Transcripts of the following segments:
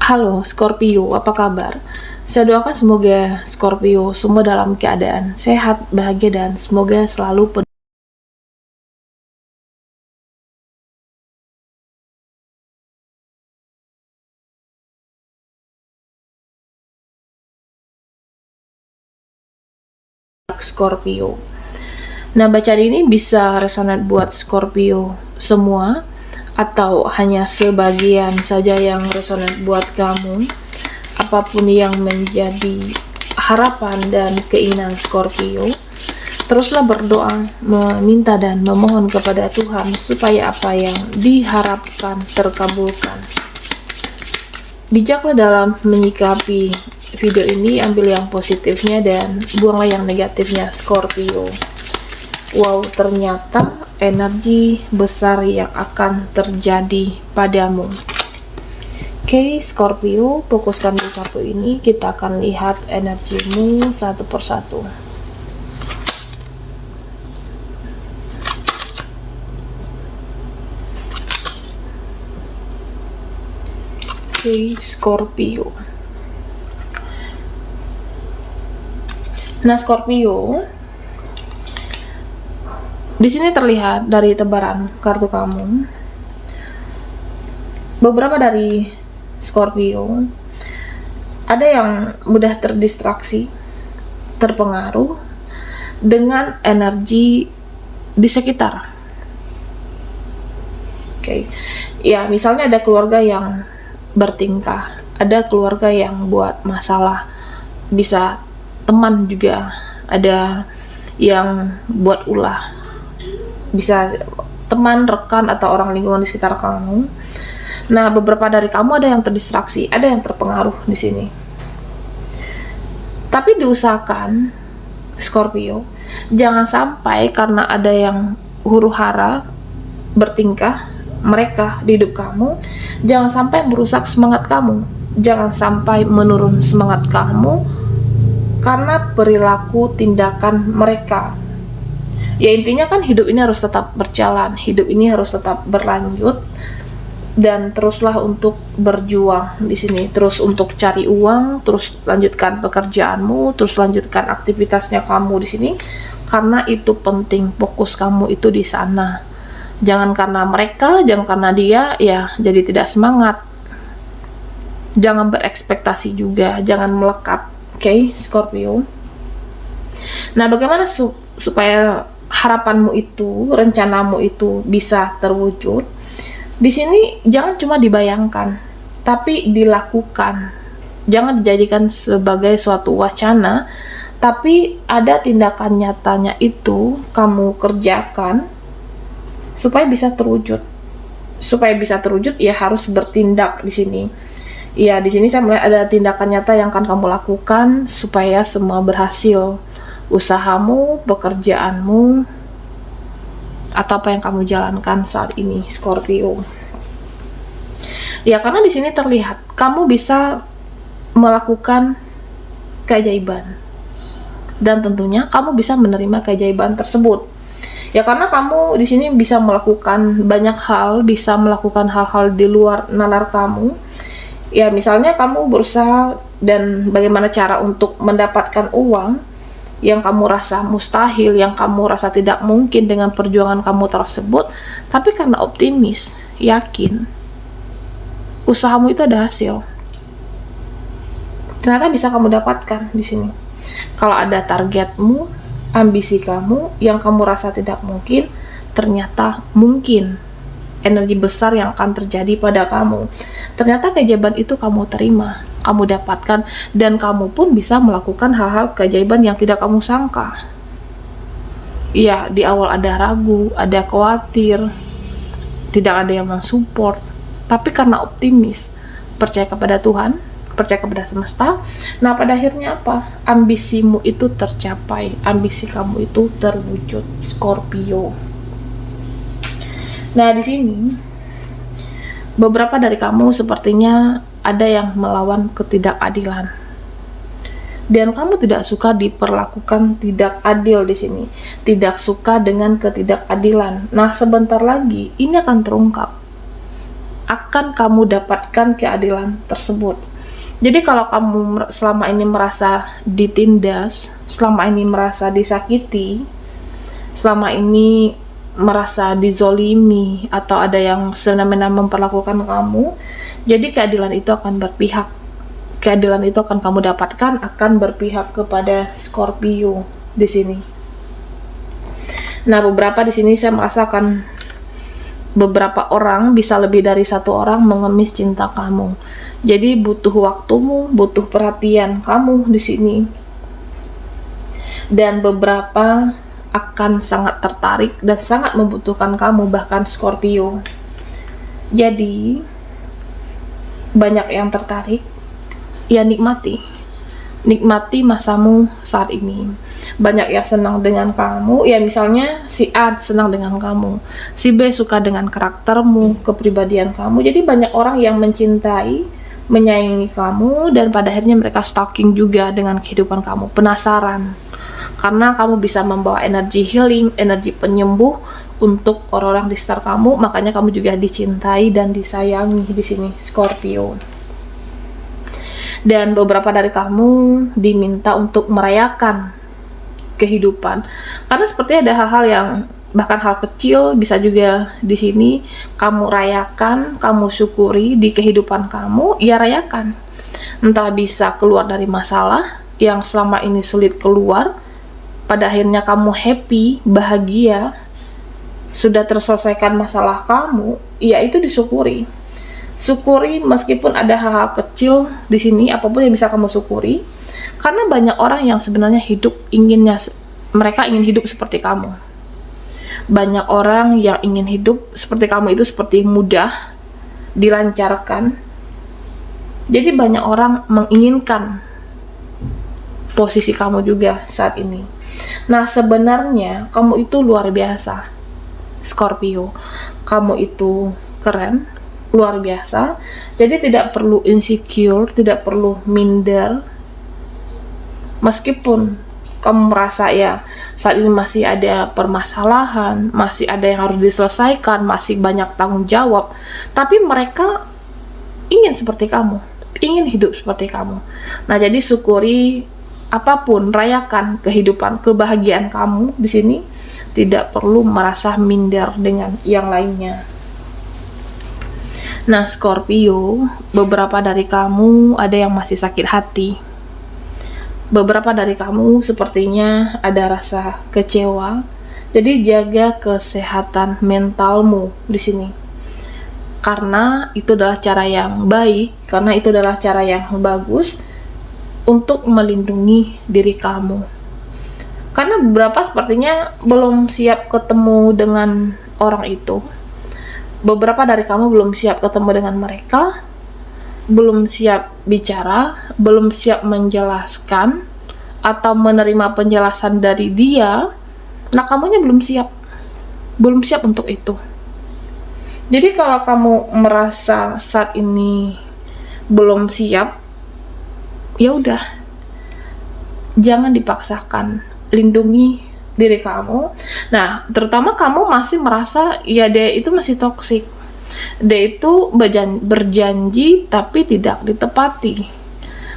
Halo Scorpio, apa kabar? Saya doakan semoga Scorpio semua dalam keadaan sehat, bahagia, dan semoga selalu penuh Scorpio. Nah, bacaan ini bisa resonan buat Scorpio semua atau hanya sebagian saja yang resonan buat kamu. Apapun yang menjadi harapan dan keinginan Scorpio, teruslah berdoa, meminta dan memohon kepada Tuhan supaya apa yang diharapkan terkabulkan. Bijaklah dalam menyikapi video ini, ambil yang positifnya dan buanglah yang negatifnya Scorpio. Wow, ternyata energi besar yang akan terjadi padamu. Oke, Scorpio, fokuskan di kartu ini. Kita akan lihat energimu satu persatu. Oke, Scorpio. Nah, Scorpio, di sini terlihat dari tebaran kartu kamu, beberapa dari Scorpio ada yang mudah terdistraksi, terpengaruh dengan energi di sekitar. Oke. Ya, misalnya ada keluarga yang bertingkah, ada keluarga yang buat masalah, bisa teman juga, ada yang buat ulah, bisa teman, rekan, atau orang lingkungan di sekitar kamu. Nah, beberapa dari kamu ada yang terdistraksi, ada yang terpengaruh di sini. Tapi diusahakan, Scorpio, jangan sampai karena ada yang huru-hara bertingkah mereka di hidup kamu, jangan sampai merusak semangat kamu, jangan sampai menurun semangat kamu karena perilaku tindakan mereka. Ya, intinya kan hidup ini harus tetap berjalan, hidup ini harus tetap berlanjut, dan teruslah untuk berjuang di sini, terus untuk cari uang, terus lanjutkan pekerjaanmu, terus lanjutkan aktivitasnya kamu di sini, karena itu penting. Fokus kamu itu di sana. Jangan karena mereka, jangan karena dia, ya jadi tidak semangat. Jangan berekspektasi juga, jangan melekat. Oke, Scorpio. Nah, bagaimana supaya harapanmu itu, rencanamu itu bisa terwujud? Di sini jangan cuma dibayangkan, tapi dilakukan. Jangan dijadikan sebagai suatu wacana, tapi ada tindakan nyatanya itu kamu kerjakan supaya bisa terwujud. Supaya bisa terwujud, ya harus bertindak di sini. Ya, di sini saya melihat ada tindakan nyata yang akan kamu lakukan supaya semua berhasil. Usahamu, pekerjaanmu, atau apa yang kamu jalankan saat ini, Scorpio. Ya, karena di sini terlihat kamu bisa melakukan keajaiban. Dan tentunya kamu bisa menerima keajaiban tersebut. Ya, karena kamu di sini bisa melakukan banyak hal, bisa melakukan hal-hal di luar nalar kamu. Ya, misalnya kamu berusaha dan bagaimana cara untuk mendapatkan uang yang kamu rasa mustahil, yang kamu rasa tidak mungkin dengan perjuangan kamu tersebut, tapi karena optimis, yakin, usahamu itu ada hasil. Ternyata bisa kamu dapatkan di sini. Kalau ada targetmu, ambisi kamu yang kamu rasa tidak mungkin, ternyata mungkin. Energi besar yang akan terjadi pada kamu. Ternyata keajaiban itu kamu terima, kamu dapatkan, dan kamu pun bisa melakukan hal-hal keajaiban yang tidak kamu sangka. Ya, di awal ada ragu, ada khawatir, tidak ada yang mensupport, tapi karena optimis, percaya kepada Tuhan, percaya kepada semesta, nah pada akhirnya apa? Ambisimu itu tercapai, ambisi kamu itu terwujud, Scorpio. Nah, di sini beberapa dari kamu sepertinya ada yang melawan ketidakadilan. Dan kamu tidak suka diperlakukan tidak adil di sini. Tidak suka dengan ketidakadilan. Nah, sebentar lagi ini akan terungkap. akan kamu dapatkan keadilan tersebut. Jadi kalau kamu selama ini merasa ditindas, selama ini merasa disakiti, selama ini merasa dizolimi, atau ada yang semena-mena memperlakukan kamu, jadi keadilan itu akan berpihak. Keadilan itu akan kamu dapatkan, akan berpihak kepada Scorpio di sini. Nah, beberapa di sini saya merasakan beberapa orang, bisa lebih dari satu orang, mengemis cinta kamu. Jadi butuh waktumu, butuh perhatian kamu di sini. Dan beberapa akan sangat tertarik dan sangat membutuhkan kamu, bahkan Scorpio. Jadi banyak yang tertarik, ya nikmati masamu saat ini. Banyak yang senang dengan kamu, ya misalnya si A senang dengan kamu, si B suka dengan karaktermu, kepribadian kamu. Jadi banyak orang yang mencintai, menyayangi kamu, dan pada akhirnya mereka stalking juga dengan kehidupan kamu, penasaran karena kamu bisa membawa energi healing, energi penyembuh untuk orang-orang di sekitar kamu. Makanya kamu juga dicintai dan disayangi di sini, Scorpio. Dan beberapa dari kamu diminta untuk merayakan kehidupan, karena sepertinya ada hal-hal yang bahkan hal kecil bisa juga di sini kamu rayakan, kamu syukuri di kehidupan kamu. Ya rayakan, entah bisa keluar dari masalah yang selama ini sulit keluar, pada akhirnya kamu happy, bahagia, sudah terselesaikan masalah kamu, ya itu disyukuri. Syukuri meskipun ada hal-hal kecil di sini, apapun yang bisa kamu syukuri. Karena banyak orang yang sebenarnya mereka ingin hidup seperti kamu. Banyak orang yang ingin hidup seperti kamu, itu seperti mudah, dilancarkan. Jadi banyak orang menginginkan posisi kamu juga saat ini. Nah, sebenarnya kamu itu luar biasa, Scorpio. Kamu itu keren, luar biasa. Jadi tidak perlu insecure, tidak perlu minder. Meskipun kamu merasa ya saat ini masih ada permasalahan, masih ada yang harus diselesaikan, masih banyak tanggung jawab, tapi mereka ingin seperti kamu, ingin hidup seperti kamu. Nah, jadi syukuri apapun, rayakan kehidupan, kebahagiaan kamu di sini. Tidak perlu merasa minder dengan yang lainnya. Nah, Scorpio, beberapa dari kamu ada yang masih sakit hati. Beberapa dari kamu sepertinya ada rasa kecewa. Jadi jaga kesehatan mentalmu di sini. Karena itu adalah cara yang baik, karena itu adalah cara yang bagus untuk melindungi diri kamu. Karena beberapa sepertinya belum siap ketemu dengan orang itu. Beberapa dari kamu belum siap ketemu dengan mereka, belum siap bicara, belum siap menjelaskan atau menerima penjelasan dari dia. Nah, kamunya belum siap untuk itu. Jadi kalau kamu merasa saat ini belum siap, ya udah, jangan dipaksakan, lindungi diri kamu. Nah, terutama kamu masih merasa ya dia itu masih toksik, dia itu berjanji tapi tidak ditepati,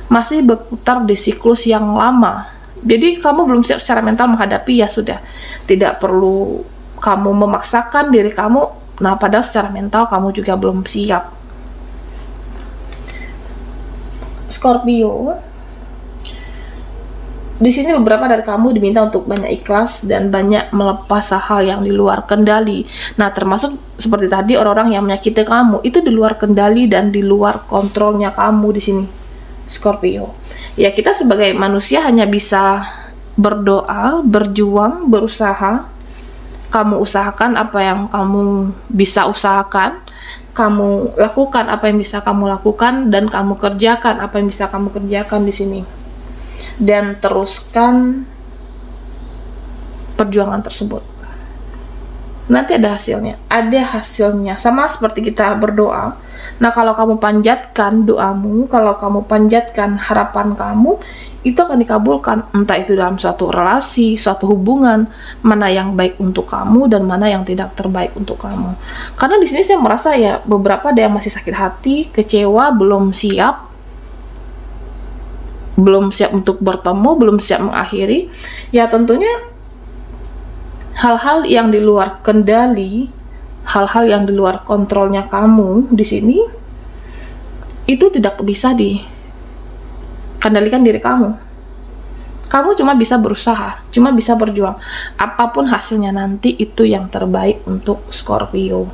masih berputar di siklus yang lama. Jadi kamu belum siap secara mental menghadapi, ya sudah, tidak perlu kamu memaksakan diri kamu. Nah, padahal secara mental kamu juga belum siap. Scorpio, di sini beberapa dari kamu diminta untuk banyak ikhlas dan banyak melepas hal yang di luar kendali. Nah, termasuk seperti tadi orang-orang yang menyakiti kamu, itu di luar kendali dan di luar kontrolnya kamu di sini, Scorpio. Ya, kita sebagai manusia hanya bisa berdoa, berjuang, berusaha. Kamu usahakan apa yang kamu bisa usahakan, kamu lakukan apa yang bisa kamu lakukan, dan kamu kerjakan apa yang bisa kamu kerjakan di sini. Dan teruskan perjuangan tersebut. nanti ada hasilnya, sama seperti kita berdoa. Nah, kalau kamu panjatkan doamu, kalau kamu panjatkan harapan kamu, itu akan dikabulkan, entah itu dalam suatu relasi, suatu hubungan, mana yang baik untuk kamu dan mana yang tidak terbaik untuk kamu. Karena di sini saya merasa ya beberapa ada yang masih sakit hati, kecewa, belum siap untuk bertemu, belum siap mengakhiri. Ya tentunya hal-hal yang di luar kendali, hal-hal yang di luar kontrolnya kamu di sini itu tidak bisa dikendalikan diri kamu. Kamu cuma bisa berusaha, cuma bisa berjuang. Apapun hasilnya nanti itu yang terbaik untuk Scorpio.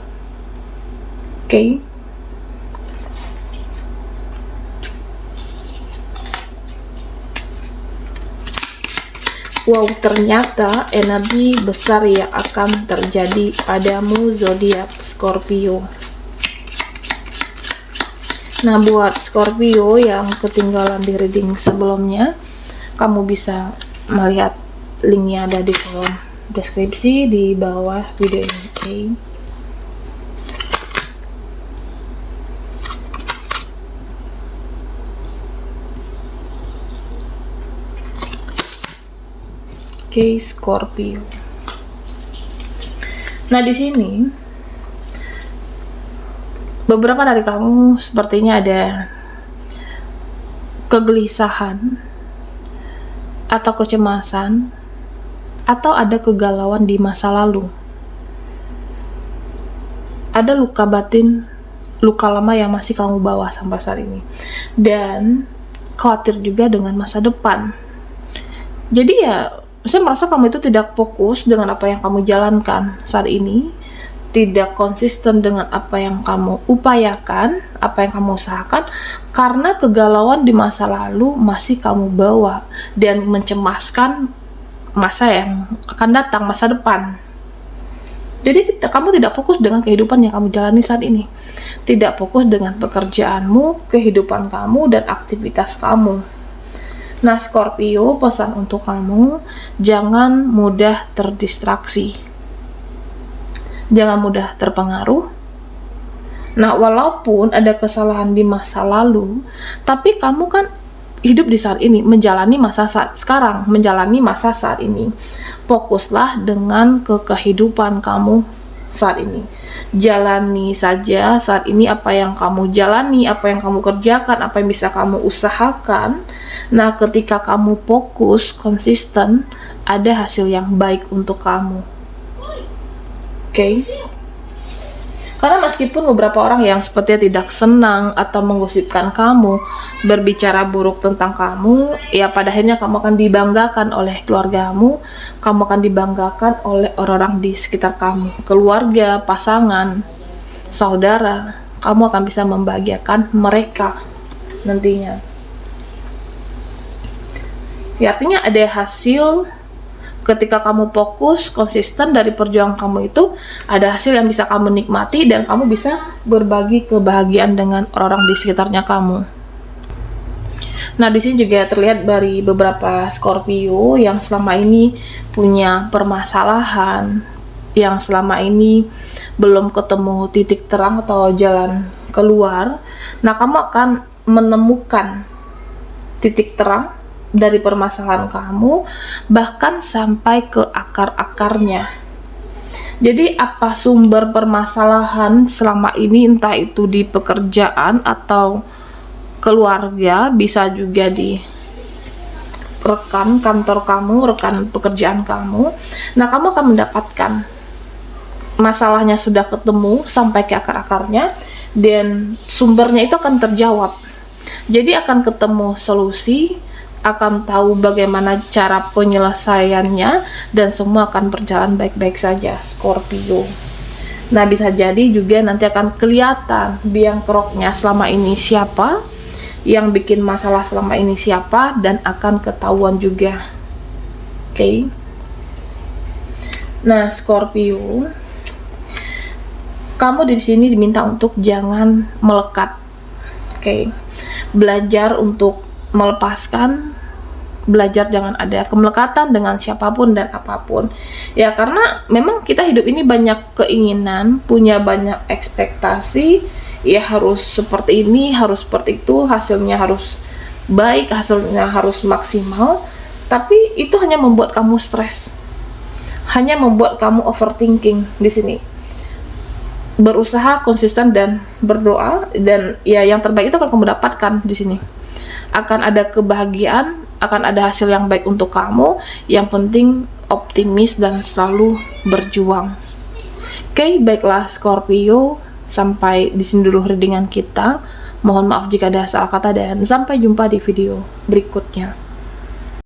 Oke? Wow, ternyata energi besar yang akan terjadi padamu zodiak Scorpio. Nah, buat Scorpio yang ketinggalan di reading sebelumnya, kamu bisa melihat linknya ada di kolom deskripsi di bawah video ini. Okay? Oke, Scorpio. Nah, di sini beberapa dari kamu sepertinya ada kegelisahan atau kecemasan atau ada kegalauan di masa lalu. Ada luka batin, luka lama yang masih kamu bawa sampai saat ini. Dan khawatir juga dengan masa depan. Jadi ya, saya merasa kamu itu tidak fokus dengan apa yang kamu jalankan saat ini, tidak konsisten dengan apa yang kamu upayakan, apa yang kamu usahakan, karena kegalauan di masa lalu masih kamu bawa dan mencemaskan masa yang akan datang, masa depan. Jadi kamu tidak fokus dengan kehidupan yang kamu jalani saat ini, tidak fokus dengan pekerjaanmu, kehidupan kamu, dan aktivitas kamu. Nah, Scorpio, pesan untuk kamu, jangan mudah terdistraksi. Jangan mudah terpengaruh. Nah, walaupun ada kesalahan di masa lalu, tapi kamu kan hidup di saat ini, menjalani masa saat sekarang, menjalani masa saat ini. Fokuslah dengan kehidupan kamu saat ini. Jalani saja saat ini apa yang kamu jalani, apa yang kamu kerjakan, apa yang bisa kamu usahakan. Nah, ketika kamu fokus, konsisten, ada hasil yang baik untuk kamu. Oke? Karena meskipun beberapa orang yang sepertinya tidak senang atau menggosipkan kamu, berbicara buruk tentang kamu, ya pada akhirnya kamu akan dibanggakan oleh keluargamu, kamu akan dibanggakan oleh orang-orang di sekitar kamu, keluarga, pasangan, saudara, kamu akan bisa membahagiakan mereka nantinya. Ya, artinya ada hasil. Ketika kamu fokus, konsisten dari perjuangan kamu itu, ada hasil yang bisa kamu nikmati dan kamu bisa berbagi kebahagiaan dengan orang-orang di sekitarnya kamu. Nah, di sini juga terlihat dari beberapa Scorpio yang selama ini punya permasalahan, yang selama ini belum ketemu titik terang atau jalan keluar. Nah, kamu akan menemukan titik terang dari permasalahan kamu, bahkan sampai ke akar-akarnya. Jadi apa sumber permasalahan selama ini, entah itu di pekerjaan atau keluarga, bisa juga di rekan kantor kamu, rekan pekerjaan kamu. Nah, kamu akan mendapatkan masalahnya sudah ketemu sampai ke akar-akarnya, dan sumbernya itu akan terjawab. Jadi akan ketemu solusi, akan tahu bagaimana cara penyelesaiannya, dan semua akan berjalan baik-baik saja, Scorpio. Nah, bisa jadi juga nanti akan kelihatan biang keroknya selama ini siapa, yang bikin masalah selama ini siapa, dan akan ketahuan juga. Oke. Nah, Scorpio, kamu di sini diminta untuk jangan melekat. Oke. Belajar untuk melepaskan, belajar jangan ada kemelekatan dengan siapapun dan apapun. Ya karena memang kita hidup ini banyak keinginan, punya banyak ekspektasi, ya harus seperti ini, harus seperti itu, hasilnya harus baik, hasilnya harus maksimal. Tapi itu hanya membuat kamu stres, hanya membuat kamu overthinking di sini. Berusaha konsisten dan berdoa, dan ya yang terbaik itu akan kamu dapatkan di sini. Akan ada kebahagiaan, akan ada hasil yang baik untuk kamu. Yang penting optimis dan selalu berjuang. Oke, baiklah Scorpio, sampai di sini dulu readingan kita. Mohon maaf jika ada salah kata dan sampai jumpa di video berikutnya.